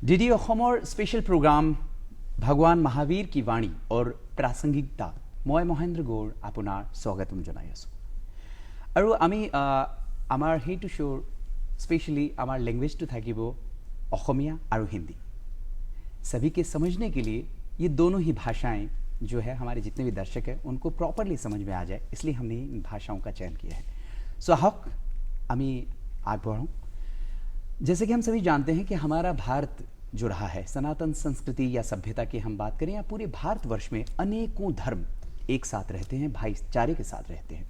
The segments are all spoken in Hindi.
ডিডি অসমৰ স্পেচিয়েল প্ৰগ্ৰাম ভগৱান মহাবীৰ কি বাণী और প্ৰাসংগিকতা মই মহেন্দ্ৰ গৌৰ আপোনাৰ স্বাগতম জনাই আছো আৰু আমি আমাৰ হেতু শোৰ स्पेशली हमारे लैंग्वेज तो থাকিব অসমীয়া और हिंदी। सभी के समझने के लिए ये दोनों ही भाषाएं जो है हमारे जितने भी दर्शक हैं उनको प्रॉपरली समझ में आ जाए, इसलिए हमने इन भाषाओं का चयन किया है। सो हक আমি आगे बढ़ूँ। जैसे कि हम सभी जानते हैं कि हमारा भारत जो रहा है सनातन संस्कृति या सभ्यता की हम बात करें या पूरे भारतवर्ष में अनेकों धर्म एक साथ रहते हैं, भाईचारे के साथ रहते हैं।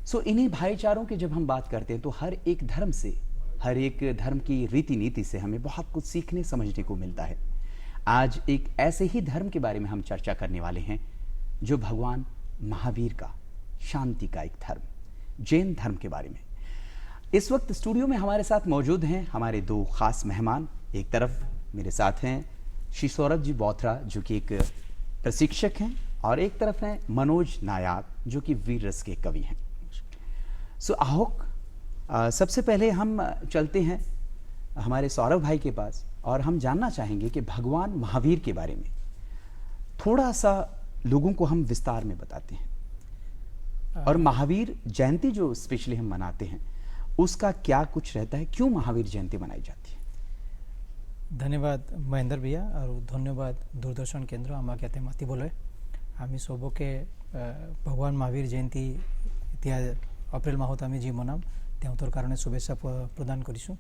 सो इन्हीं भाईचारों की जब हम बात करते हैं तो हर एक धर्म से, हर एक धर्म की रीति नीति से हमें बहुत कुछ सीखने समझने को मिलता है। आज एक ऐसे ही धर्म के बारे में हम चर्चा करने वाले हैं जो भगवान महावीर का शांति का एक धर्म, जैन धर्म के बारे में। इस वक्त स्टूडियो में हमारे साथ मौजूद हैं हमारे दो खास मेहमान। एक तरफ मेरे साथ हैं श्री सौरभ जी बोथरा जो कि एक प्रशिक्षक हैं और एक तरफ हैं मनोज नायाक जो कि वीर रस के कवि हैं। सो आहोक सबसे पहले हम चलते हैं हमारे सौरभ भाई के पास और हम जानना चाहेंगे कि भगवान महावीर के बारे में थोड़ा सा लोगों को हम विस्तार में बताते हैं और महावीर जयंती जो स्पेशली हम मनाते हैं उसका क्या कुछ रहता है, क्यों महावीर जयंती मनाई जाती है। धन्यवाद महेंद्र भैया और धन्यवाद दूरदर्शन केंद्र आम्हा कहते माती बोले आम्ही सोबोके भगवान महावीर जयंती इतिहास एप्रिल माहत आम्ही जी मनाम तेहतर कारण शुभेच्छा प्रदान करीशु।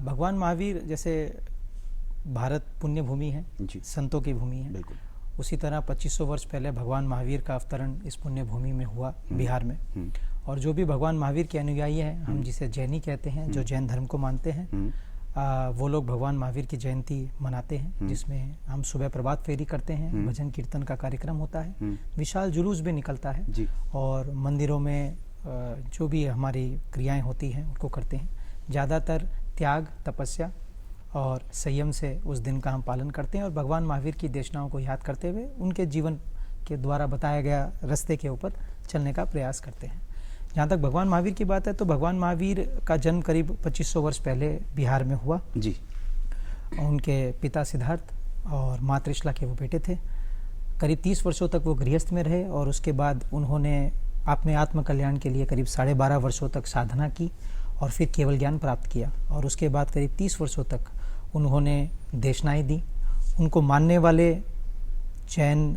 भगवान महावीर जैसे भारत पुण्य भूमि है, संतों की भूमि है, बिल्कुल उसी तरह 2500 वर्ष पहले भगवान महावीर का अवतरण इस पुण्य भूमि में हुआ बिहार में। और जो भी भगवान महावीर के अनुयायी हैं, हम जिसे जैनी कहते हैं, जो जैन धर्म को मानते हैं, वो लोग भगवान महावीर की जयंती मनाते हैं जिसमें हम सुबह प्रभात फेरी करते हैं, भजन कीर्तन का कार्यक्रम होता है, विशाल जुलूस भी निकलता है और मंदिरों में जो भी हमारी क्रियाएं होती हैं उनको करते हैं। ज़्यादातर त्याग, तपस्या और संयम से उस दिन का हम पालन करते हैं और भगवान महावीर की देशनाओं को याद करते हुए उनके जीवन के द्वारा बताया गया रास्ते के ऊपर चलने का प्रयास करते हैं। जहाँ तक भगवान महावीर की बात है तो भगवान महावीर का जन्म करीब 2500 वर्ष पहले बिहार में हुआ जी। उनके पिता सिद्धार्थ और माँ त्रिशला के वो बेटे थे। करीब 30 वर्षों तक वो गृहस्थ में रहे और उसके बाद उन्होंने अपने आत्म कल्याण के लिए करीब 12.5 वर्षों तक साधना की और फिर केवल ज्ञान प्राप्त किया और उसके बाद करीब 30 वर्षों तक उन्होंने देशनाएं दी। उनको मानने वाले जैन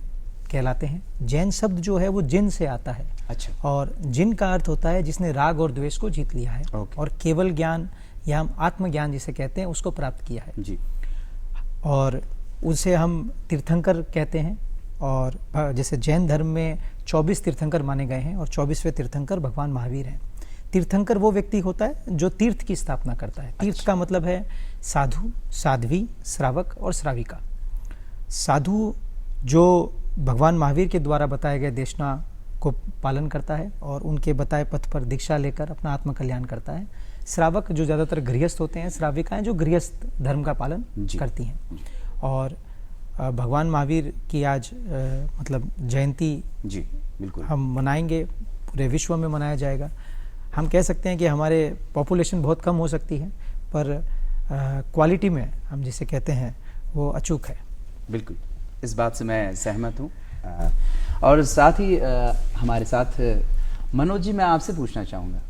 कहलाते हैं। जैन शब्द जो है वो जिन से आता है। अच्छा। और जिन का अर्थ होता है जिसने राग और द्वेष को जीत लिया है और केवल ज्ञान या हम आत्मज्ञान जिसे कहते हैं उसको प्राप्त किया है जी। और उसे हम तीर्थंकर कहते हैं और जैसे जैन धर्म में 24 तीर्थंकर माने गए हैं और 24वें तीर्थंकर भगवान महावीर हैं। तीर्थंकर वो व्यक्ति होता है जो तीर्थ की स्थापना करता है। तीर्थ का मतलब है साधु, साध्वी, श्रावक और श्राविका। साधु जो भगवान महावीर के द्वारा बताए गए देशना को पालन करता है और उनके बताए पथ पर दीक्षा लेकर अपना आत्म कल्याण करता है। श्रावक जो ज़्यादातर गृहस्थ होते हैं, श्राविकाएं जो गृहस्थ धर्म का पालन करती हैं। और भगवान महावीर की आज मतलब जयंती जी बिल्कुल हम मनाएंगे, पूरे विश्व में मनाया जाएगा। हम कह सकते हैं कि हमारे पॉपुलेशन बहुत कम हो सकती है पर क्वालिटी में हम जिसे कहते हैं वो अचूक है। बिल्कुल, इस बात से मैं सहमत हूँ। और साथ ही हमारे साथ मनोज जी, मैं आपसे पूछना चाहूँगा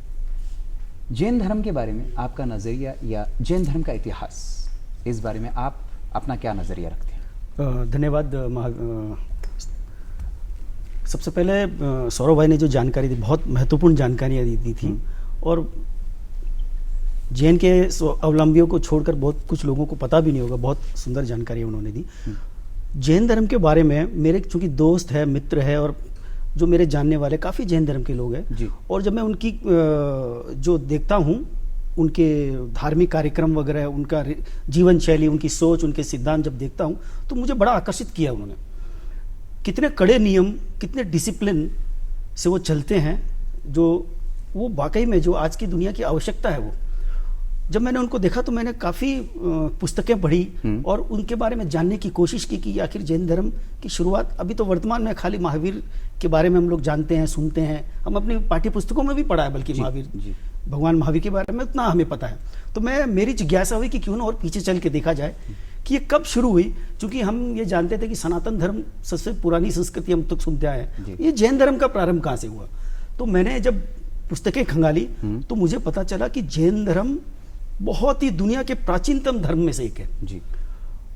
जैन धर्म के बारे में आपका नज़रिया या जैन धर्म का इतिहास, इस बारे में आप अपना क्या नज़रिया रखते हैं। धन्यवाद। सबसे पहले सौरभ भाई ने जो जानकारी दी बहुत महत्वपूर्ण जानकारियाँ दी थी और जैन के अवलंबियों को छोड़कर बहुत कुछ लोगों को पता भी नहीं होगा, बहुत सुंदर जानकारी उन्होंने दी। जैन धर्म के बारे में मेरे चूंकि दोस्त है, मित्र है और जो मेरे जानने वाले काफ़ी जैन धर्म के लोग हैं और जब मैं उनकी जो देखता हूँ उनके धार्मिक कार्यक्रम वगैरह, उनका जीवन शैली, उनकी सोच, उनके सिद्धांत जब देखता हूँ तो मुझे बड़ा आकर्षित किया उन्होंने। कितने कड़े नियम, कितने डिसिप्लिन से वो चलते हैं, जो वो वाकई में जो आज की दुनिया की आवश्यकता है। वो जब मैंने उनको देखा तो मैंने काफ़ी पुस्तकें पढ़ी और उनके बारे में जानने की कोशिश की कि आखिर जैन धर्म की शुरुआत, अभी तो वर्तमान में खाली महावीर के बारे में हम लोग जानते हैं, सुनते हैं, हम अपनी पाठ्य पुस्तकों में भी पढ़ा है बल्कि महावीर भगवान महावीर के बारे में उतना हमें पता है। तो मेरी जिज्ञासा हुई कि क्यों ना और पीछे चल के देखा जाए कि ये कब शुरू हुई, क्योंकि हम ये जानते थे कि सनातन धर्म सबसे पुरानी संस्कृति हम तक सुनते आए हैं, ये जैन धर्म का प्रारंभ कहाँ से हुआ। तो मैंने जब पुस्तकें खंगाली तो मुझे पता चला कि जैन धर्म बहुत ही दुनिया के प्राचीनतम धर्म में से एक है जी।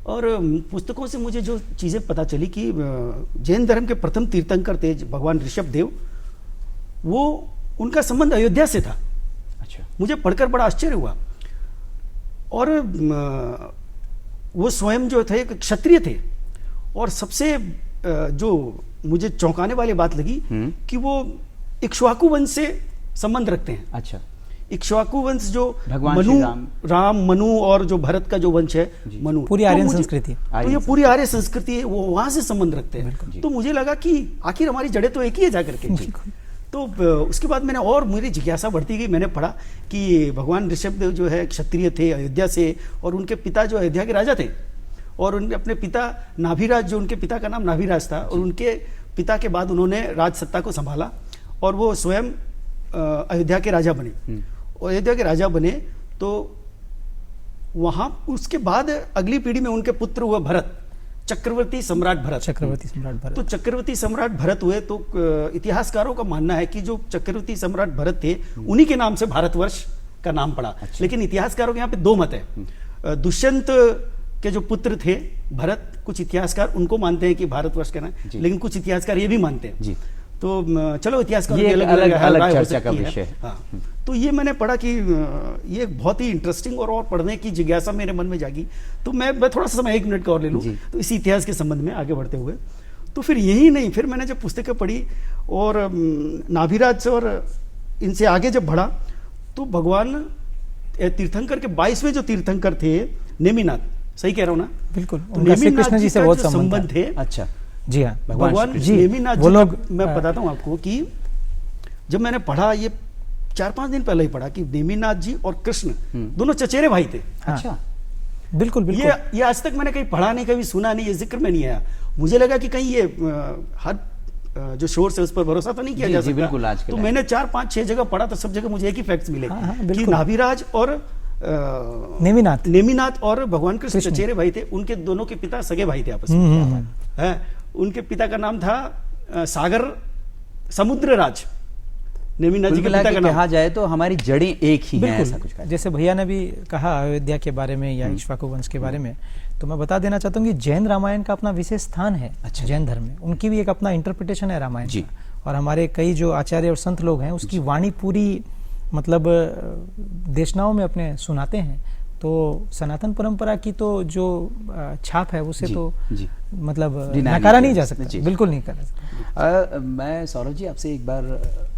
और पुस्तकों से मुझे जो चीज़ें पता चली कि जैन धर्म के प्रथम तीर्थंकर थे भगवान ऋषभ देव, वो उनका संबंध अयोध्या से था। अच्छा। मुझे पढ़कर बड़ा आश्चर्य हुआ। और वो स्वयं जो थे क्षत्रिय थे, और सबसे जो मुझे चौंकाने वाली बात लगी कि वो इक्ष्वाकु वंश से संबंध रखते हैं। अच्छा। इक्ष्वाकु वंश जो भगवान मनु, श्री राम मनु और जो भरत का जो वंश है मनु, पूरी आर्यन संस्कृति, तो ये पूरी आर्य संस्कृति है, वो वहां से संबंध रखते हैं। तो मुझे लगा कि आखिर हमारी जड़ें तो एक ही है जाकर के। तो उसके बाद मैंने और मेरी जिज्ञासा बढ़ती गई। मैंने पढ़ा कि भगवान ऋषभदेव जो है क्षत्रिय थे अयोध्या से, और उनके पिता जो अयोध्या के राजा थे, और उनके अपने पिता नाभिराज, जो उनके पिता का नाम नाभिराज था, और उनके पिता के बाद उन्होंने राज सत्ता को संभाला और वो स्वयं अयोध्या के राजा बने। और अयोध्या के राजा बने तो वहाँ उसके बाद अगली पीढ़ी में उनके पुत्र हुए भरत, चक्रवर्ती सम्राट भरत। तो चक्रवर्ती सम्राट भरत हुए। तो इतिहासकारों का मानना है कि जो चक्रवर्ती सम्राट भरत थे उन्हीं के नाम से भारतवर्ष का नाम पड़ा। अच्छा। लेकिन इतिहासकारों के यहाँ पे दो मत है। दुष्यंत के जो पुत्र थे भरत, कुछ इतिहासकार उनको मानते हैं कि भारतवर्ष का नाम, लेकिन कुछ इतिहासकार ये भी मानते हैं जी। तो चलो इतिहासकारों की अलग चर्चा का विषय है। हाँ। तो ये मैंने पढ़ा कि ये बहुत ही इंटरेस्टिंग और पढ़ने की जिज्ञासा मेरे मन में जागी। तो मैं थोड़ा सा समय 1 मिनट का और ले लूँ तो इसी इतिहास के संबंध में आगे बढ़ते हुए। तो फिर यही नहीं, फिर मैंने जब पुस्तकें पढ़ी और नाभिराज और इनसे आगे जब बढ़ा तो भगवान तीर्थंकर के 22वें जो तीर्थंकर थे नेमिनाथ, सही कह रहा हूँ ना? बिल्कुल। नेमिनाथ जी से बहुत संबंध थे। अच्छा। जी हाँ, भगवान नेमिनाथ जी, मैं बताता हूँ आपको कि जब मैंने पढ़ा, ये 4-5 दिन पहले ही पढ़ा कि नेमिनाथ जी और कृष्ण दोनों चचेरे भाई थे। अच्छा। बिल्कुल बिल्कुल। ये आज तक मैंने कहीं पढ़ा नहीं, कभी सुना नहीं, ये जिक्र में नहीं आया। मुझे लगा कि कहीं ये हर जो सोर्स है उस पर भरोसा तो नहीं किया जा सकता। बिल्कुल। आज तो मैंने 4-5-6 जगह पढ़ा तो सब जगह मुझे एक ही फैक्ट्स मिले कि नाभिराज और नेमिनाथ और भगवान कृष्ण चचेरे भाई थे। उनके दोनों के पिता सगे भाई थे आपस में। उनके पिता का नाम था सागर समुद्रराज। नेमिनाथ जी के पिता का नाम कहा जाए तो हमारी जड़ें एक ही हैं, ऐसा कुछ। जैसे भैया ने भी कहा अयोध्या के बारे में या इक्ष्वाकु वंश के बारे में, तो मैं बता देना चाहता हूँ कि जैन रामायण का अपना विशेष स्थान है। अच्छा। जैन धर्म में उनकी भी एक अपना इंटरप्रिटेशन है रामायण जी। और हमारे कई जो आचार्य और संत लोग हैं उसकी वाणी पूरी मतलब देशनाओं में अपने सुनाते हैं। तो सनातन परंपरा की तो जो छाप है उसे तो मतलब नकारा नहीं जा सकता, बिल्कुल नहीं करा सकता। मैं सौरभ जी आपसे एक बार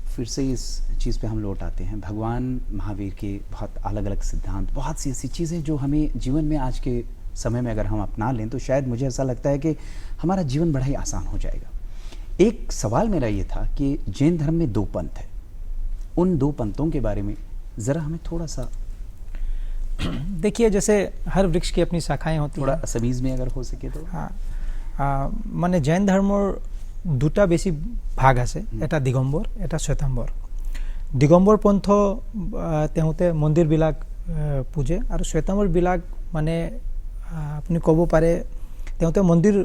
फिर से इस चीज़ पे हम लौट आते हैं। भगवान महावीर के बहुत अलग अलग सिद्धांत, बहुत सी ऐसी चीज़ें जो हमें जीवन में आज के समय में अगर हम अपना लें तो शायद मुझे ऐसा लगता है कि हमारा जीवन बड़ा ही आसान हो जाएगा। एक सवाल मेरा ये था कि जैन धर्म में 2 पंथ है, उन 2 पंथों के बारे में ज़रा हमें थोड़ा सा देखिए। जैसे हर वृक्ष की अपनी शाखाएं होती हैं, थोड़ा असमीज में अगर हो सके तो। हाँ, মানে जैन धर्मर 2টা বেশি ভাগ আছে, এটা দিগম্বৰ, এটা শ্বেতাম্বৰ। দিগম্বৰ পন্থ তেহঁতে মন্দিৰবিলাক পূজে আৰু শ্বেতাম্বৰবিলাক মানে আপুনি ক'ব পাৰে তেহঁতে মন্দিৰ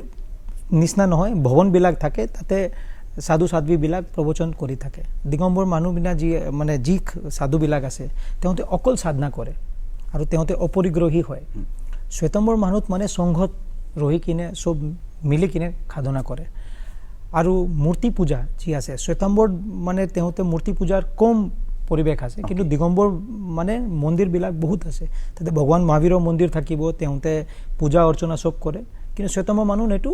নিচিনা নহয়, ভৱনবিলাক থাকে, তাতে সাধু সাধ্বীবিলাক প্ৰবচন কৰি থাকে। দিগম্বৰ মানুহবিলাক যি মানে যি সাধুবিলাক আছে তেহঁতে অকল সাধনা কৰে আৰু তেহঁতে অপৰিগ্ৰহী হয়। শ্বেতাম্বৰ মানুহত মানে সংঘত ৰহি কিনে চব মিলি কিনে সাধনা কৰে। আৰু মূৰ্তি পূজা যি আছে শ্বেতাম্বৰ মানে তেহঁতে মূৰ্তি পূজাৰ কম পৰিৱেশ আছে, কিন্তু দিগম্বৰ মানে মন্দিৰবিলাক বহুত আছে। তাতে ভগৱান মহাবীৰৰ মন্দিৰ থাকিব, তেহঁতে পূজা অৰ্চনা চব কৰে, কিন্তু শ্বেতাম্বৰ মানুহ এইটো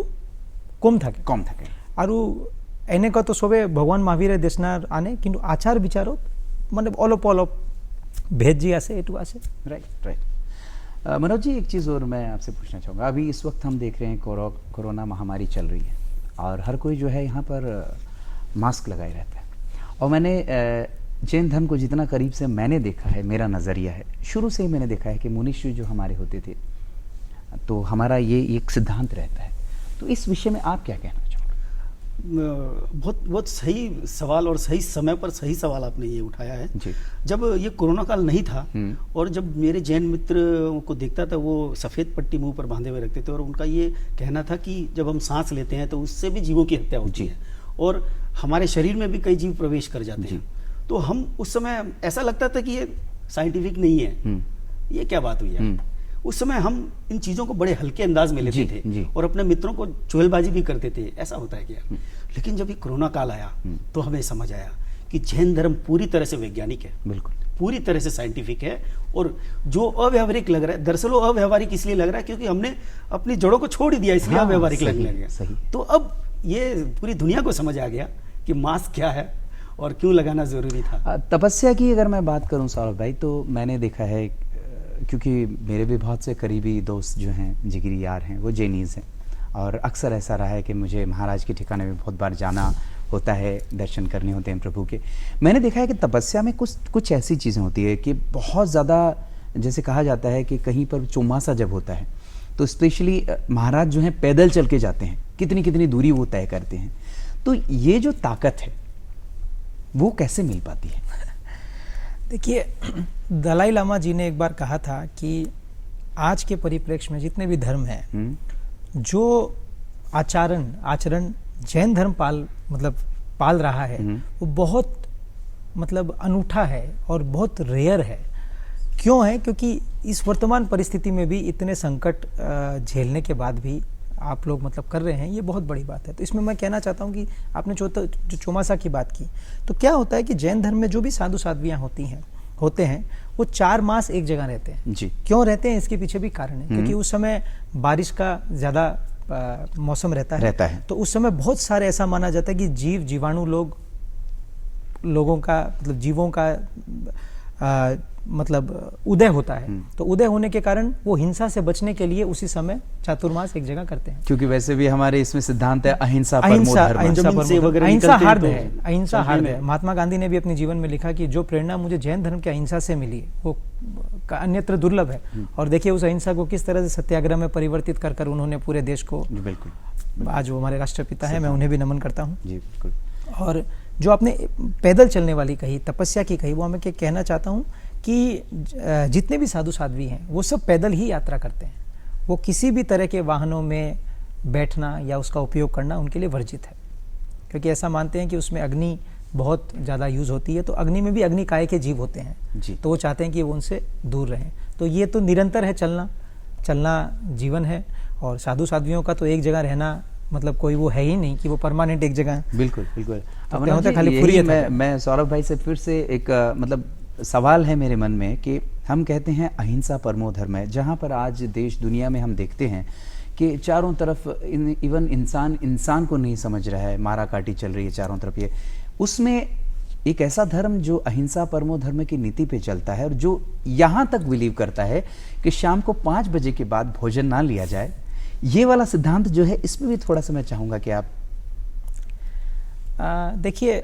কম থাকে। আৰু এনেকুৱা তো চবে ভগৱান মহাবীৰে দেশনাৰ আনে, কিন্তু আচাৰ বিচাৰত মানে অলপ অলপ भेद जी ऐसे ऐसे। राइट। मनोज जी, एक चीज़ और मैं आपसे पूछना चाहूँगा। अभी इस वक्त हम देख रहे हैं कोरोना महामारी चल रही है और हर कोई जो है यहाँ पर मास्क लगाए रहता है। और मैंने जैन धर्म को जितना करीब से मैंने देखा है, मेरा नज़रिया है, शुरू से ही मैंने देखा है कि मुनिषी जो हमारे होते थे तो हमारा ये एक सिद्धांत रहता है। तो इस विषय में आप क्या कहना चाहोगे? बहुत बहुत सही सवाल और सही समय पर सही सवाल आपने ये उठाया है। जी। जब ये कोरोना काल नहीं था हम्म। और जब मेरे जैन मित्र को देखता था, वो सफ़ेद पट्टी मुंह पर बांधे हुए रखते थे और उनका ये कहना था कि जब हम सांस लेते हैं तो उससे भी जीवों की हत्या होती जी। है और हमारे शरीर में भी कई जीव प्रवेश कर जाते हैं। तो हम उस समय ऐसा लगता था कि ये साइंटिफिक नहीं है, ये क्या बात हुई है। उस समय हम इन चीज़ों को बड़े हल्के अंदाज में लेते जी, जी। थे और अपने मित्रों को चुगलबाजी भी करते थे, ऐसा होता है क्या। लेकिन जब ये कोरोना काल आया तो हमें समझ आया कि जैन धर्म पूरी तरह से वैज्ञानिक है, बिल्कुल पूरी तरह से साइंटिफिक है। और जो अव्यावहारिक लग रहा है, दरअसल वो अव्यावहारिक इसलिए लग रहा है क्योंकि हमने अपनी जड़ों को छोड़ ही दिया, इसलिए हाँ, अव्यावहारिक सही, लगने लगा। सही। तो अब ये पूरी दुनिया को समझ आ गया कि मास्क क्या है और क्यों लगाना जरूरी था। तपस्या की अगर मैं बात करूं सौरभ भाई, तो मैंने देखा है, क्योंकि मेरे भी बहुत से करीबी दोस्त जो हैं, जिगरी यार हैं, वो जैनीज़ हैं और अक्सर ऐसा रहा है कि मुझे महाराज के ठिकाने में बहुत बार जाना होता है, दर्शन करने होते हैं प्रभु के। मैंने देखा है कि तपस्या में कुछ ऐसी चीज़ें होती है कि बहुत ज़्यादा, जैसे कहा जाता है कि कहीं पर चौमासा जब होता है तो स्पेशली महाराज जो हैं पैदल चल के जाते हैं, कितनी कितनी दूरी वो तय करते हैं। तो ये जो ताकत है वो कैसे मिल पाती है? देखिए, दलाई लामा जी ने एक बार कहा था कि आज के परिप्रेक्ष्य में जितने भी धर्म हैं, जो आचरण जैन धर्म पाल रहा है, वो बहुत अनूठा है और बहुत रेयर है। क्यों है? क्योंकि इस वर्तमान परिस्थिति में भी इतने संकट झेलने के बाद भी आप लोग कर रहे हैं, ये बहुत बड़ी बात है। तो इसमें मैं कहना चाहता हूँ कि आपने जो चौमासा की बात की, तो क्या होता है कि जैन धर्म में जो भी साधु साध्वियाँ होते हैं वो 4 मास एक जगह रहते हैं। जी। क्यों रहते हैं, इसके पीछे भी कारण है। क्योंकि उस समय बारिश का ज़्यादा मौसम रहता है। तो उस समय बहुत सारे ऐसा माना जाता है कि जीवाणु लोगों का जीवों का उदय होता है। तो उदय होने के कारण वो हिंसा से बचने के लिए उसी समय चातुर्मास एक जगह करते हैं। क्योंकि वैसे भी हमारे इसमें सिद्धांत है अहिंसा परमो धर्म। अहिंसा हार्द है। महात्मा गांधी ने भी अपने जीवन में लिखा कि जो प्रेरणा मुझे जैन धर्म के अहिंसा से मिली वो अन्यत्र दुर्लभ है। और देखिए उस अहिंसा को किस तरह से सत्याग्रह में परिवर्तित कर उन्होंने पूरे देश को, बिल्कुल, आज वो हमारे राष्ट्रपिता है, मैं उन्हें भी नमन करता हूँ। जी बिल्कुल। और जो आपने पैदल चलने वाली कही, तपस्या की कही, वो मैं कहना चाहता हूँ कि जितने भी साधु साध्वी हैं वो सब पैदल ही यात्रा करते हैं। वो किसी भी तरह के वाहनों में बैठना या उसका उपयोग करना उनके लिए वर्जित है, क्योंकि ऐसा मानते हैं कि उसमें अग्नि बहुत ज़्यादा यूज़ होती है। तो अग्नि में भी अग्निकाय के जीव होते हैं जी। तो वो चाहते हैं कि वो उनसे दूर रहें। तो ये तो निरंतर है, चलना जीवन है। और साधु साध्वियों का तो एक जगह रहना कोई वो है ही नहीं कि वो परमानेंट एक जगह। बिल्कुल बिल्कुल। तो मैं सौरभ भाई से फिर से एक सवाल है मेरे मन में कि हम कहते हैं अहिंसा परमो धर्म है, जहाँ पर आज देश दुनिया में हम देखते हैं कि चारों तरफ इवन इंसान को नहीं समझ रहा है, मारा काटी चल रही है चारों तरफ। ये उसमें एक ऐसा धर्म जो अहिंसा परमो धर्म की नीति पे चलता है और जो यहाँ तक बिलीव करता है कि शाम को 5 बजे के बाद भोजन ना लिया जाए, ये वाला सिद्धांत जो है, इसमें भी थोड़ा सा मैं चाहूँगा कि आप देखिए,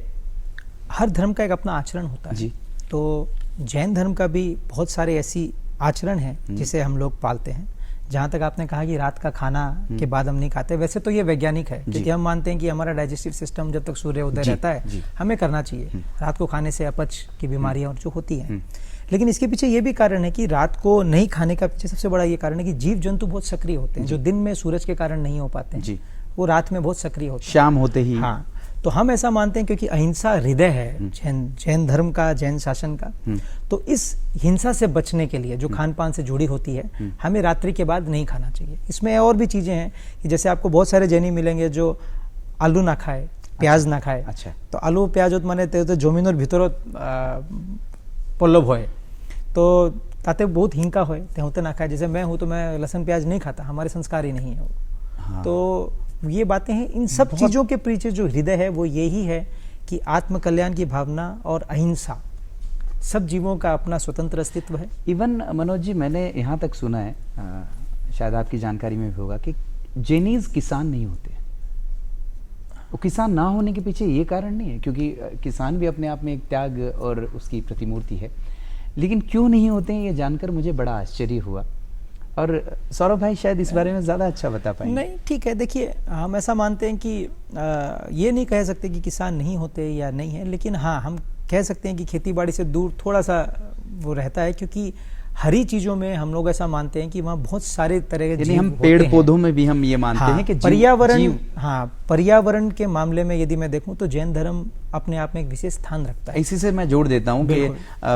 हर धर्म का एक अपना आचरण होता है जी। तो जैन धर्म का भी बहुत सारे ऐसी आचरण हैं जिसे हम लोग पालते हैं। जहाँ तक आपने कहा कि रात का खाना के बाद हम नहीं खाते, वैसे तो ये वैज्ञानिक है, क्योंकि हम मानते हैं कि हमारा डाइजेस्टिव सिस्टम जब तक सूर्य उदय रहता है हमें करना चाहिए। रात को खाने से अपच की बीमारियां और जो होती हैं, लेकिन इसके पीछे ये भी कारण है कि रात को नहीं खाने का पीछे सबसे बड़ा ये कारण है कि जीव जंतु बहुत सक्रिय होते हैं, जो दिन में सूरज के कारण नहीं हो पाते हैं, वो रात में बहुत सक्रिय होते हैं, शाम होते ही। हाँ, तो हम ऐसा मानते हैं क्योंकि अहिंसा हृदय है जैन धर्म का, जैन शासन का। तो इस हिंसा से बचने के लिए जो खान पान से जुड़ी होती है, हमें रात्रि के बाद नहीं खाना चाहिए। इसमें और भी चीजें हैं कि जैसे आपको बहुत सारे जैनी मिलेंगे जो आलू ना खाए, प्याज ना खाए। अच्छा। तो आलू प्याज माने तो जमीनर भीतर पल्लव होए तो ताते बहुत हिंका होए ते होते ना खाए। जैसे मैं हूँ तो मैं लहसुन प्याज नहीं खाता, हमारे संस्कार ही नहीं है वो। हाँ। तो ये बातें हैं। इन सब चीजों के पीछे जो हृदय है वो यही है कि आत्म कल्याण की भावना और अहिंसा, सब जीवों का अपना स्वतंत्र अस्तित्व है। इवन मनोज जी, मैंने यहाँ तक सुना है, शायद आपकी जानकारी में भी होगा, कि जैनीज किसान नहीं होते। वो किसान ना होने के पीछे ये कारण नहीं है, क्योंकि किसान भी अपने आप में एक त्याग और उसकी प्रतिमूर्ति है, लेकिन क्यों नहीं होते हैं ये जानकर मुझे बड़ा आश्चर्य हुआ। और सौरभ भाई शायद इस बारे में ज़्यादा अच्छा बता पाएंगे। नहीं, ठीक है, देखिए हम ऐसा मानते हैं कि ये नहीं कह सकते कि किसान नहीं होते या नहीं है, लेकिन हाँ हम कह सकते हैं कि खेती बाड़ी से दूर थोड़ा सा वो रहता है, क्योंकि हरी चीजों में हम लोग ऐसा मानते हैं कि वहाँ बहुत सारे तरह के यानी जीव हम होते पेड़ हैं। पौधों में भी हम ये मानते हाँ, हैं कि पर्यावरण के मामले में यदि मैं देखूं तो जैन धर्म अपने आप में एक विशेष स्थान रखता है। इसी से मैं जोड़ देता हूं कि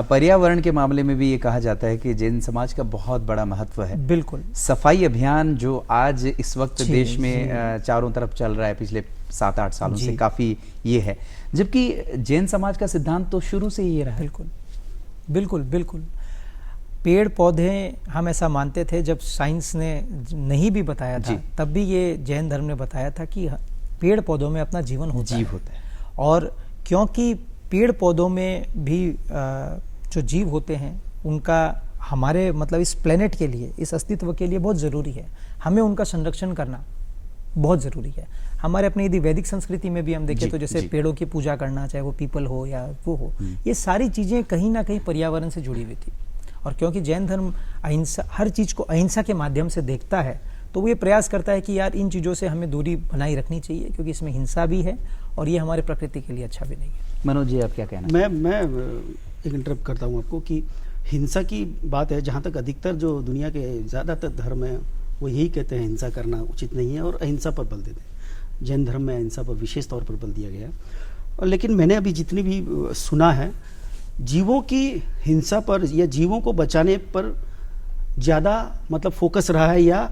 पर्यावरण के मामले में भी ये कहा जाता है कि जैन समाज का बहुत बड़ा महत्व है। बिल्कुल। सफाई अभियान जो आज इस वक्त देश में चारों तरफ चल रहा है पिछले 7-8 सालों से, काफी ये है, जबकि जैन समाज का सिद्धांत तो शुरू से ही ये रहा है। बिल्कुल बिल्कुल बिल्कुल। पेड़ पौधे हम ऐसा मानते थे, जब साइंस ने नहीं भी बताया था तब भी ये जैन धर्म ने बताया था कि पेड़ पौधों में अपना जीवन होता है। और क्योंकि पेड़ पौधों में भी जो जीव होते हैं उनका हमारे मतलब इस प्लेनेट के लिए, इस अस्तित्व के लिए बहुत ज़रूरी है, हमें उनका संरक्षण करना बहुत ज़रूरी है। हमारे अपने यदि वैदिक संस्कृति में भी हम देखें तो जैसे पेड़ों की पूजा करना, चाहे वो पीपल हो या वो हो, ये सारी चीज़ें कहीं ना कहीं पर्यावरण से जुड़ी हुई थी। और क्योंकि जैन धर्म अहिंसा, हर चीज़ को अहिंसा के माध्यम से देखता है, तो वो ये प्रयास करता है कि यार इन चीज़ों से हमें दूरी बनाई रखनी चाहिए, क्योंकि इसमें हिंसा भी है और ये हमारे प्रकृति के लिए अच्छा भी नहीं है। मनोज जी, आप क्या कहना? मैं एक इंटरप्ट करता हूँ आपको कि हिंसा की बात है, जहाँ तक अधिकतर जो दुनिया के ज़्यादातर धर्म है वो यही कहते हैं हिंसा करना उचित नहीं है और अहिंसा पर बल देते हैं। जैन धर्म में अहिंसा पर विशेष तौर पर बल दिया गया है। और लेकिन मैंने अभी जितनी भी सुना है, जीवों की हिंसा पर या जीवों को बचाने पर ज़्यादा मतलब फोकस रहा है, या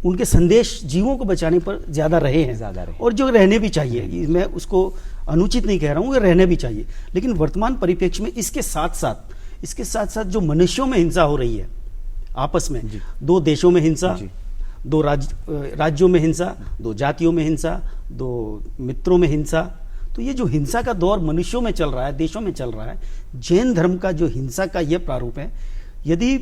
उनके संदेश जीवों को बचाने पर ज़्यादा रहे हैं, और जो रहने भी चाहिए। मैं उसको अनुचित नहीं कह रहा हूँ, ये रहने भी चाहिए। लेकिन वर्तमान परिप्रेक्ष्य में इसके साथ साथ जो मनुष्यों में हिंसा हो रही है आपस में, 2 देशों में हिंसा, 2 राज्यों में हिंसा, 2 जातियों में हिंसा, 2 मित्रों में हिंसा, तो ये जो हिंसा का दौर मनुष्यों में चल रहा है, देशों में चल रहा है, जैन धर्म का जो हिंसा का ये प्रारूप है, यदि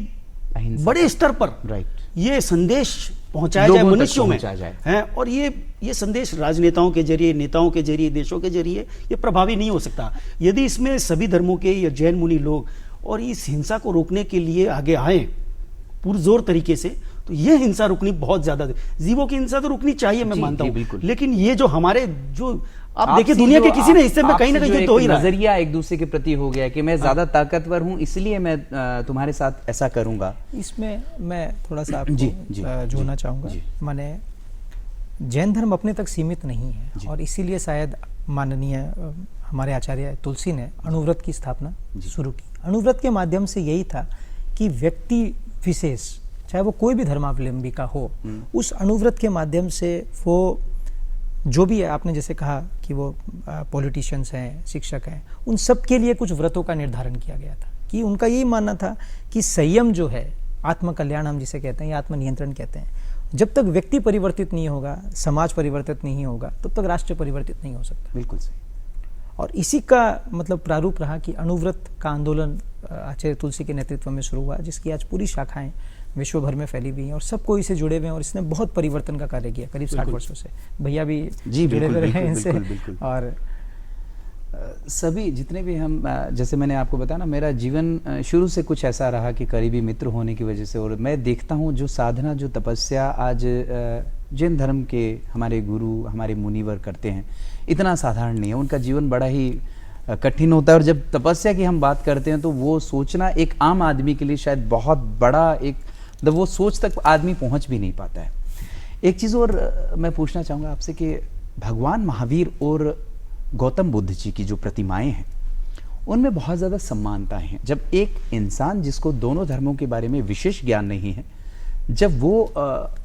बड़े स्तर पर ये संदेश पहुंचाया जाए मनुष्यों में है, और ये संदेश राजनेताओं के जरिए, नेताओं के जरिए, देशों के जरिए ये प्रभावी नहीं हो सकता यदि इसमें सभी धर्मों के या जैन मुनि लोग और इस हिंसा को रोकने के लिए आगे आए पुरजोर तरीके से। तो ये हिंसा रुकनी बहुत ज्यादा, जीवों की हिंसा तो रुकनी चाहिए, मैं मानता हूँ, लेकिन ये जो हमारे जो आप देखिए दुनिया के किसी ने हिस्से में कहीं ना कहीं तो ही नजरिया एक दूसरे के प्रति हो गया कि मैं ज्यादा ताकतवर हूं इसलिए मैं तुम्हारे साथ ऐसा करूंगा। इसमें मैं थोड़ा सा आपको जोड़ना चाहूंगा। माने जैन धर्म अपने तक सीमित नहीं है, और इसीलिए शायद माननीय हमारे आचार्य तुलसी ने अणुव्रत की स्थापना शुरू की। अणुव्रत के माध्यम से यही था कि व्यक्ति विशेष, चाहे वो कोई भी धर्मावलंबी का हो, उस अणुव्रत के माध्यम से वो जो भी है, आपने जैसे कहा कि वो पॉलिटिशियंस हैं, शिक्षक हैं, उन सब के लिए कुछ व्रतों का निर्धारण किया गया था कि उनका यही मानना था कि संयम जो है, आत्म कल्याण हम जिसे कहते हैं या आत्मनियंत्रण कहते हैं, जब तक व्यक्ति परिवर्तित नहीं होगा, समाज परिवर्तित नहीं होगा, तब तक राष्ट्र परिवर्तित नहीं हो सकता। बिल्कुल सही। और इसी का मतलब प्रारूप रहा कि अणुव्रत का आंदोलन आचार्य तुलसी के नेतृत्व में शुरू हुआ, जिसकी आज पूरी शाखाएं विश्व भर में फैली हुई हैं और सबको इससे जुड़े हुए हैं, और इसने बहुत परिवर्तन का कार्य किया करीब 60 वर्षों से। भैया भी जुड़े हुए हैं इनसे, और सभी जितने भी हम, जैसे मैंने आपको बताया ना, मेरा जीवन शुरू से कुछ ऐसा रहा कि करीबी मित्र होने की वजह से, और मैं देखता हूँ जो साधना, जो तपस्या आज जैन धर्म के हमारे गुरु, हमारे मुनिवर करते हैं, इतना साधारण नहीं है। उनका जीवन बड़ा ही कठिन होता है, और जब तपस्या की हम बात करते हैं तो वो सोचना एक आम आदमी के लिए शायद बहुत बड़ा एक, वो सोच तक आदमी पहुंच भी नहीं पाता है। एक चीज़ और मैं पूछना चाहूँगा आपसे कि भगवान महावीर और गौतम बुद्ध जी की जो प्रतिमाएं हैं, उनमें बहुत ज़्यादा समानताएं हैं। जब एक इंसान जिसको दोनों धर्मों के बारे में विशेष ज्ञान नहीं है, जब वो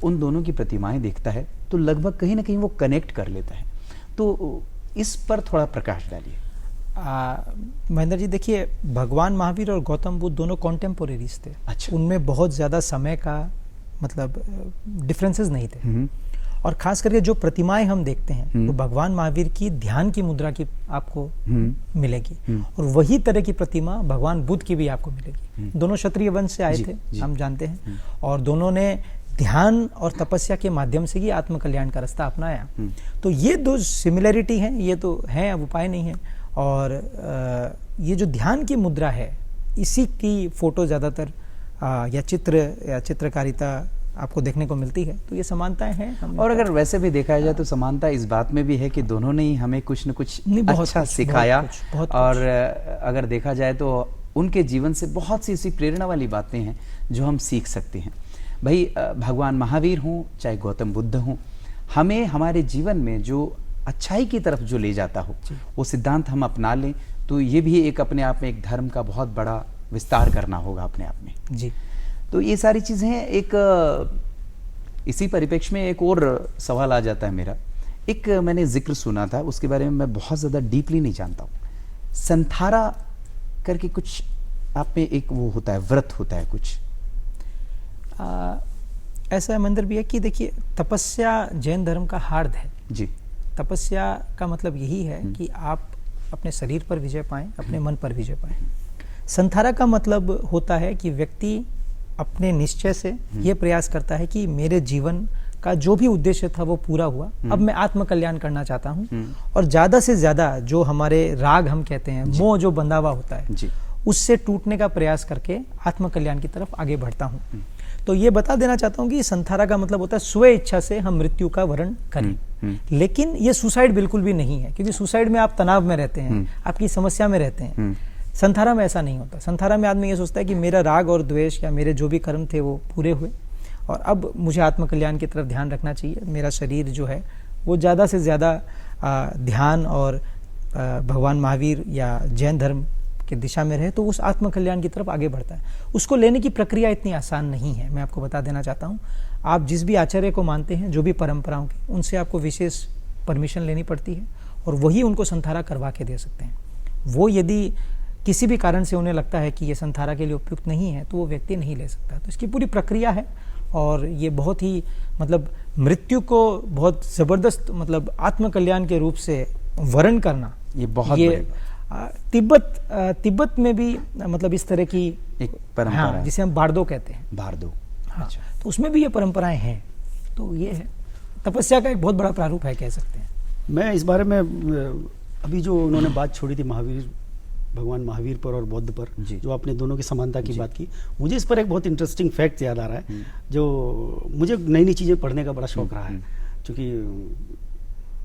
उन दोनों की प्रतिमाएं देखता है तो लगभग कहीं ना कहीं वो कनेक्ट कर लेता है। तो इस पर थोड़ा प्रकाश डालिए। महेंद्र जी, देखिए, भगवान महावीर और गौतम बुद्ध दोनों कॉन्टेम्पोरेरीज थे। अच्छा। उनमें बहुत ज़्यादा समय का मतलब डिफरेंसेस नहीं थे। और खास करके जो प्रतिमाएं हम देखते हैं वो भगवान महावीर की ध्यान की मुद्रा की आपको मिलेगी, और वही तरह की प्रतिमा भगवान बुद्ध की भी आपको मिलेगी। दोनों क्षत्रिय वंश से आए थे, हम जानते हैं, और दोनों ने ध्यान और तपस्या के माध्यम से ही आत्म कल्याण का रास्ता अपनाया। तो ये 2 सिमिलरिटी हैं, ये तो हैं, अब उपाय नहीं है। और ये जो ध्यान की मुद्रा है, इसी की फोटो ज़्यादातर या चित्रकारिता आपको देखने को मिलती है, तो ये समानताएं हैं। और अगर वैसे भी देखा जाए तो समानता इस बात में भी है कि दोनों ने ही हमें कुछ न कुछ अच्छा सिखाया, और अगर देखा जाए तो उनके जीवन से बहुत सी ऐसी प्रेरणा वाली बातें हैं जो हम सीख सकते हैं। भाई भगवान महावीर हों चाहे गौतम बुद्ध हों, हमें हमारे जीवन में जो अच्छाई की तरफ जो ले जाता हो वो सिद्धांत हम अपना लें, तो ये भी एक अपने आप में एक धर्म का बहुत बड़ा विस्तार करना होगा अपने आप में जी। तो ये सारी चीज़ें एक इसी परिप्रेक्ष्य में एक और सवाल आ जाता है मेरा। एक मैंने जिक्र सुना था, उसके बारे में मैं बहुत ज़्यादा डीपली नहीं जानता हूँ। संथारा करके कुछ आप में एक वो होता है, व्रत होता है कुछ ऐसा मंदिर भी है कि देखिए, तपस्या जैन धर्म का हार्द है जी। तपस्या का मतलब यही है कि आप अपने शरीर पर विजय पाएं, अपने मन पर विजय पाएं। संथारा का मतलब होता है कि व्यक्ति अपने निश्चय से ये प्रयास करता है कि मेरे जीवन का जो भी उद्देश्य था वो पूरा हुआ, अब मैं आत्म कल्याण करना चाहता हूँ, और ज्यादा से ज्यादा जो हमारे राग हम कहते हैं, मोह जो बंधा हुआ होता है, उससे टूटने का प्रयास करके आत्म कल्याण की तरफ आगे बढ़ता हूँ। तो ये बता देना चाहता हूँ कि संथारा का मतलब होता है स्व इच्छा से हम मृत्यु का वर्ण करें। लेकिन ये सुसाइड बिल्कुल भी नहीं है, क्योंकि सुसाइड में आप तनाव में रहते हैं, आपकी समस्या में रहते हैं। संथारा में ऐसा नहीं होता। संथारा में आदमी ये सोचता है कि मेरा राग और द्वेष या मेरे जो भी कर्म थे वो पूरे हुए, और अब मुझे आत्मकल्याण की तरफ ध्यान रखना चाहिए। मेरा शरीर जो है वो ज़्यादा से ज़्यादा ध्यान और भगवान महावीर या जैन धर्म के दिशा में रहे, तो उस आत्मकल्याण की तरफ आगे बढ़ता है। उसको लेने की प्रक्रिया इतनी आसान नहीं है, मैं आपको बता देना चाहता हूँ। आप जिस भी आचार्य को मानते हैं, जो भी परंपराओं की, उनसे आपको विशेष परमिशन लेनी पड़ती है, और वही उनको संथारा करवा के दे सकते हैं। वो यदि किसी भी कारण से उन्हें लगता है कि ये संथारा के लिए उपयुक्त नहीं है, तो वो व्यक्ति नहीं ले सकता। तो इसकी पूरी प्रक्रिया है, और ये बहुत ही मतलब मृत्यु को बहुत ज़बरदस्त मतलब आत्मकल्याण के रूप से वर्ण करना, ये बहुत तिब्बत में भी मतलब इस तरह की एक परंपरा है, जिसे हम बारदो कहते हैं। बारदो, हाँ, अच्छा। तो उसमें भी ये परंपराएं हैं। तो ये है, तपस्या का एक बहुत बड़ा प्रारूप है, कह सकते हैं। मैं इस बारे में अभी जो उन्होंने बात छोड़ी थी भगवान महावीर पर और बौद्ध पर, जो आपने दोनों की समानता की बात की, मुझे इस पर एक बहुत इंटरेस्टिंग फैक्ट याद आ रहा है। जो मुझे नई नई चीज़ें पढ़ने का बड़ा शौक रहा है, क्योंकि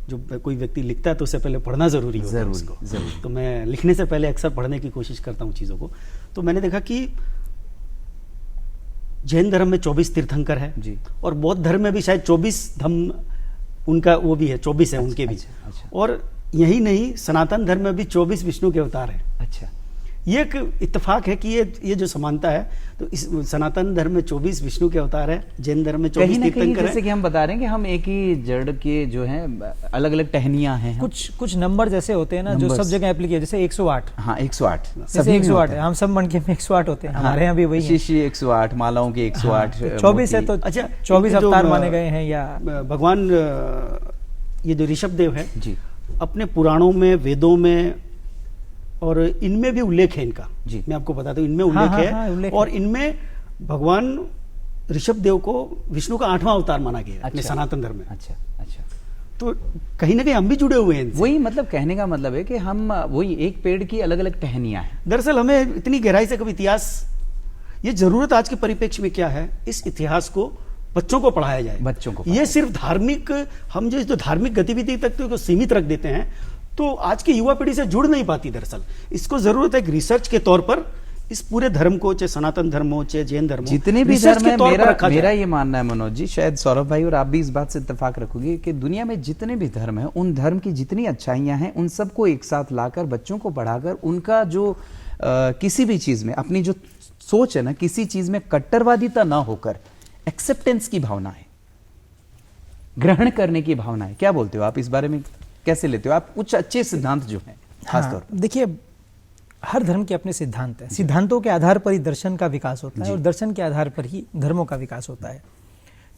जो कोई व्यक्ति लिखता है तो उससे पहले पढ़ना ज़रूरी होता है उसको। तो मैं लिखने से पहले अक्सर पढ़ने की कोशिश करता हूँ चीज़ों को। तो मैंने देखा कि जैन धर्म में 24 तीर्थंकर है जी, और बौद्ध धर्म में भी शायद 24 धम्म उनका वो भी है, 24 है उनके भी। और यही नहीं, सनातन धर्म में भी 24 विष्णु के अवतार हैं। अच्छा, ये एक इत्तेफाक है कि ये जो समानता है, तो इस सनातन धर्म में 24 विष्णु के अवतार है, जैन धर्म में 24 तीर्थंकर है। जैसे कि हम बता रहे हैं कि हम एक ही जड़ के जो हैं अलग अलग टहनियां हैं। कुछ नंबर जैसे होते हैं ना, जो सब जगह एप्लीकेट, जैसे 108। हाँ, 108 सभी 108 है, हम सब मन के में 108 होते हैं। हमारे यहाँ भी वही है, शिष्य 108, मालाओं के 108, 24 है। तो अच्छा, 24 अवतार माने गए हैं। या भगवान ये जो ऋषभ देव है जी, अपने पुराणों में, वेदों में और इनमें भी उल्लेख है इनका जी। मैं आपको बताता हूँ, इनमें उल्लेख है। और इनमें भगवान ऋषभ देव को विष्णु का 8वां अवतार माना गया है अपने सनातन धर्म में। अच्छा, तो कहीं ना कहीं हम भी जुड़े हुए हैं। वही मतलब कहने का मतलब है कि हम वही एक पेड़ की अलग अलग टहनियां हैं। दरअसल हमें इतनी गहराई से कभी इतिहास, ये जरूरत आज के परिप्रेक्ष्य में क्या है, इस इतिहास को बच्चों को पढ़ाया जाए। बच्चों को ये सिर्फ धार्मिक, हम जो धार्मिक गतिविधि तक तो सीमित रख देते हैं, तो आज की युवा पीढ़ी से जुड़ नहीं पाती। दरअसल इसको जरूरत है कि रिसर्च के तौर पर इस पूरे धर्म को, चाहे सनातन धर्म हो चाहे जैन धर्म हो, जितने भी धर्म है, मेरा ये मानना है मनोज जी, शायद सौरभ भाई और आप भी इस बात से इत्तेफाक रखोगे कि दुनिया में जितने भी धर्म है, उन धर्म की जितनी अच्छाइयां हैं, उन सबको एक साथ लाकर बच्चों को पढ़ाकर उनका जो किसी भी चीज में अपनी जो सोच है ना, किसी चीज में कट्टरवादिता ना होकर एक्सेप्टेंस की भावना है, ग्रहण करने की भावना है। क्या बोलते हो आप इस बारे में, कैसे लेते हो आप कुछ अच्छे सिद्धांत जो हैं खासतौर पर? देखिए, हर धर्म के अपने सिद्धांत हैं। सिद्धांतों के आधार पर ही दर्शन का विकास होता है, और दर्शन के आधार पर ही धर्मों का विकास होता है।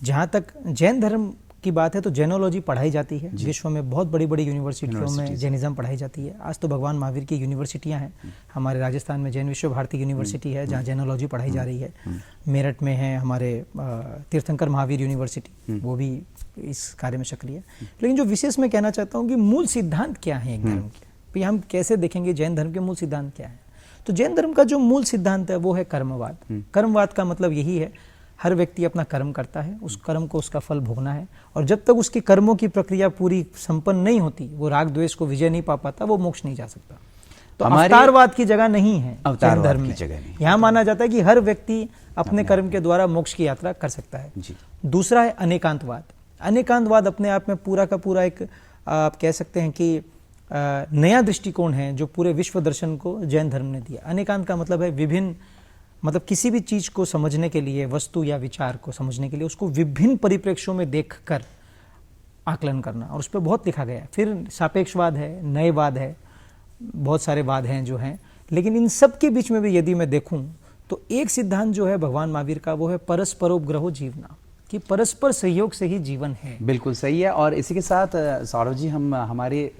जहाँ तक जैन धर्म की बात है, तो जैनोलॉजी पढ़ाई जाती है विश्व में, बहुत बड़ी बड़ी यूनिवर्सिटियों में जैनिज्म पढ़ाई जाती है। आज तो भगवान महावीर की यूनिवर्सिटियां हैं। हमारे राजस्थान में जैन विश्व भारती यूनिवर्सिटी है, जहाँ जैनोलॉजी पढ़ाई जा रही है। मेरठ में है हमारे तीर्थंकर महावीर यूनिवर्सिटी, वो भी इस कार्य में सक्रिय है। लेकिन जो विशेष मैं कहना चाहता हूँ कि मूल सिद्धांत क्या है एक धर्म के, भाई हम कैसे देखेंगे जैन धर्म के मूल सिद्धांत क्या है, तो जैन धर्म का जो मूल सिद्धांत है वो है कर्मवाद। कर्मवाद का मतलब यही है, हर व्यक्ति अपना कर्म करता है, उस कर्म को उसका फल भोगना है, और जब तक उसके कर्मों की प्रक्रिया पूरी संपन्न नहीं होती, वो राग द्वेष को विजय नहीं पा पाता, वो मोक्ष नहीं जा सकता। तो अवतारवाद की जगह नहीं है जैन धर्म में। यहाँ माना जाता है कि हर व्यक्ति अपने कर्म के द्वारा मोक्ष की यात्रा कर सकता है। दूसरा है अनेकांतवाद। अनेकांतवाद अपने आप में पूरा का पूरा एक आप कह सकते हैं कि नया दृष्टिकोण है जो पूरे विश्व दर्शन को जैन धर्म ने दिया। अनेकांत का मतलब है विभिन्न, मतलब किसी भी चीज को समझने के लिए, वस्तु या विचार को समझने के लिए उसको विभिन्न परिप्रेक्ष्यों में देखकर आकलन करना, और उस पर बहुत लिखा गया है। फिर सापेक्षवाद है, नयवाद है, बहुत सारे वाद हैं जो हैं, लेकिन इन सब के बीच में भी यदि मैं देखूं तो एक सिद्धांत जो है भगवान महावीर का वो है परस्परोपग्रहो जीवना, कि परस्पर सहयोग से ही जीवन है। बिल्कुल सही है। और इसी के साथ सौरभ जी, हम हमारे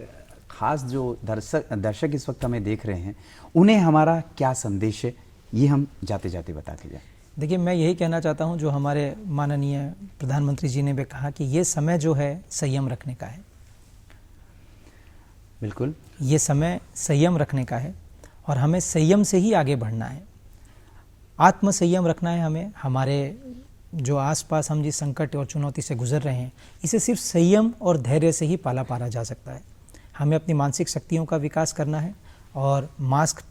खास जो दर्शक इस वक्त हमें देख रहे हैं, उन्हें हमारा क्या संदेश है, ये हम जाते जाते बता के जाए। देखिए, मैं यही कहना चाहता हूं जो हमारे माननीय प्रधानमंत्री जी ने भी कहा कि ये समय जो है संयम रखने का है। बिल्कुल, ये समय संयम रखने का है और हमें संयम से ही आगे बढ़ना है। आत्म संयम रखना है हमें। हमारे जो आसपास हम जिस संकट और चुनौती से गुजर रहे हैं, इसे सिर्फ संयम और धैर्य से ही पाला पारा जा सकता है। हमें अपनी मानसिक शक्तियों का विकास करना है और मास्क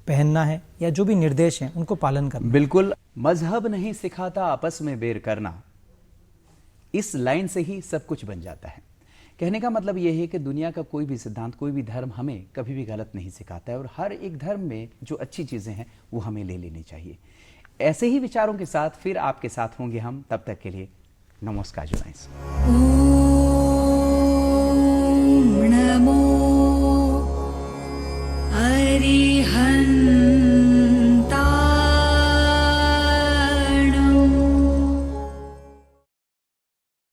पहनना है, या जो भी निर्देश हैं उनको पालन करना। बिल्कुल, मजहब नहीं सिखाता आपस में बैर करना, इस लाइन से ही सब कुछ बन जाता है। कहने का मतलब यह है कि दुनिया का कोई भी सिद्धांत, कोई भी धर्म हमें कभी भी गलत नहीं सिखाता है, और हर एक धर्म में जो अच्छी चीजें हैं वो हमें ले लेनी चाहिए। ऐसे ही विचारों के साथ फिर आपके साथ होंगे हम, तब तक के लिए नमस्कार जुनाइस। ओम नमो